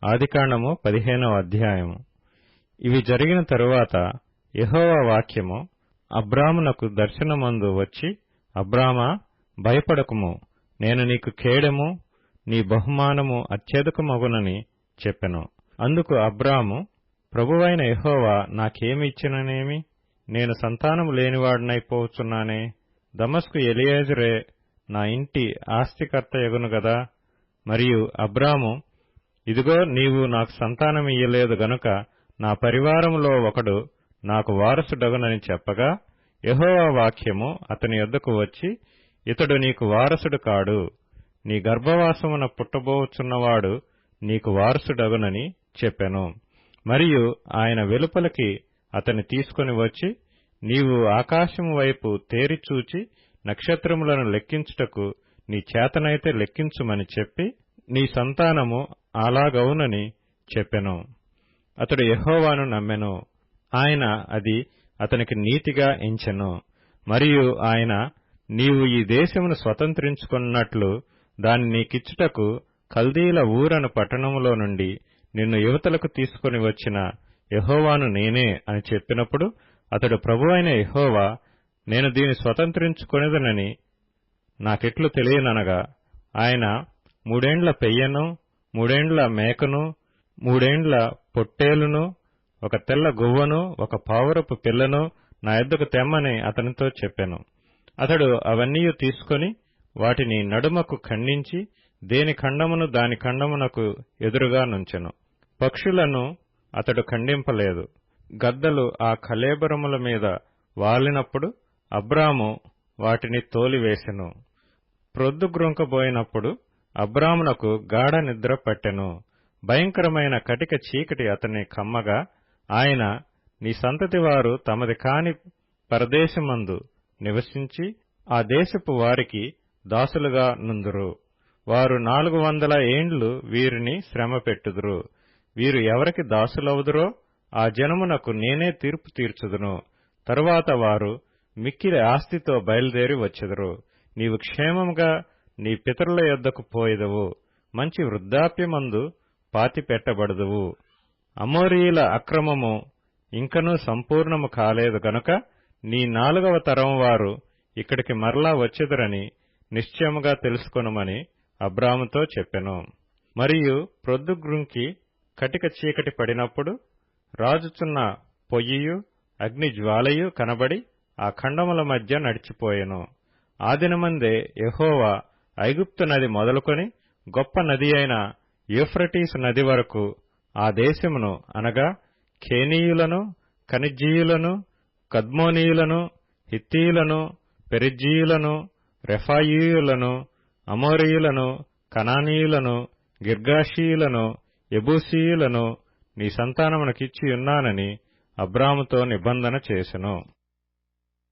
ఆదికాండము 15వ అధ్యాయము. ఇవి జరిగిన తరువాత యెహోవా వాక్యము అబ్రామునకు దర్శనమందు వచ్చి, అబ్రామా, భయపడకుము, నేను నీకు కేడెము, నీ బహుమానము అత్యధికమగునని చెప్పెను. అందుకు అబ్రాము, ప్రభువైన యెహోవా నాకేమి ఇచ్చిననేమి? నేను సంతానము లేనివాడనైపోవచ్చున్నానే. దమస్కు ఎలియేజరే నా ఇంటి ఆస్తికర్తయగును గదా. మరియు అబ్రాము, ఇదిగో నీవు నాకు సంతానమియ్యలేదు గనుక నా పరివారములో ఒకడు నాకు వారసుడగునని చెప్పగా, యెహోవా వాక్యము అతని యొద్దకు వచ్చి, ఇతడు నీకు వారసుడు కాడు, నీ గర్భవాసమున పుట్టబోచున్నవాడు నీకు వారసుడగునని చెప్పెను. మరియు ఆయన వెలుపలికి అతని తీసుకొని వచ్చి, నీవు ఆకాశము వైపు తేరిచూచి నక్షత్రములను లెక్కించుటకు నీ చేతనైతే లెక్కించుమని చెప్పి, నీ సంతానము అలాగవునని చెప్పెను. అతడు యెహోవాను నమ్మెను, ఆయన అది అతనికి నీతిగా ఎంచెను. మరియు ఆయన, నీవు ఈ దేశమును స్వతంత్రించుకున్నట్లు దాని నీకిచ్చుటకు కల్దీల ఊరను పట్టణములో నుండి నిన్ను యువతలకు తీసుకొని వచ్చిన యెహోవాను నేనే అని చెప్పినప్పుడు, అతడు ప్రభువైన యెహోవా, నేను దీని స్వతంత్రించుకొనేదనని నాకెట్లు తెలియననగా, ఆయన 3 ఏండ్ల పెయ్యను, 3 ఏండ్ల మేకను, 3 ఏండ్ల పొట్టేలును, ఒక తెల్ల గువ్వను, ఒక పావురపు పిల్లను నా యొద్దకు తెమ్మని అతనితో చెప్పెను. అతడు అవన్నీ తీసుకొని వాటిని నడుమకు ఖండించి దేని ఖండమును దాని ఖండమునకు ఎదురుగా నుంచెను. పక్షులను అతడు ఖండింపలేదు. గద్దలు ఆ కళేబరముల మీద వాలినప్పుడు అబ్రాము వాటిని తోలివేసెను. ప్రొద్దుగ్రుంకబోయినప్పుడు అబ్రామునకు గాఢ నిద్ర పట్టెను. భయంకరమైన కటిక చీకటి అతన్ని కమ్మగా, ఆయన, నీ సంతతి వారు తమది కాని పరదేశమందు నివసించి ఆ దేశపు వారికి దాసులుగా నుందురు. వారు 400 ఏండ్లు వీరిని శ్రమ పెట్టుదురు. వీరు ఎవరికి దాసులవుదురో ఆ జనమునకు నేనే తీర్పు తీర్చుదును. తరువాత వారు మిక్కిలి ఆస్తితో బయలుదేరి వచ్చెదరు. నీవు క్షేమముగా నీ పితరుల యొద్దకు పోయెదవు, మంచి వృద్ధాప్యమందు పాతిపెట్టబడుదువు. అమోరీయుల అక్రమము ఇంకనూ సంపూర్ణము కాలేదు గనుక నీ 4వ తరం వారు ఇక్కడికి మరలా వచ్చెదరని నిశ్చయముగా తెలుసుకొనుమని అబ్రాముతో చెప్పెను. మరియు ప్రొద్దుగ్రుంకి కటిక చీకటి పడినప్పుడు రాజుచున్న పొయ్యియు అగ్ని జ్వాలయు కనబడి ఆ ఖండముల మధ్య నడిచిపోయెను. ఆ దినమందే యెహోవా ఐగుప్తు నది మొదలుకొని గొప్ప నది అయిన యూఫ్రటీసు నది వరకు ఆ దేశమును, అనగా కేనీయులను, కనిజ్జీయులను, కద్మోనీయులను, హిత్తీయులను, పెరిజ్జీయులను, రెఫాయీయులను, అమోరీయులను, కనానీయులను, గిర్గాషీయులను, యెబూసీయులను నీ సంతానమునకిచ్చియున్నానని అబ్రాముతో నిబంధన చేసెను.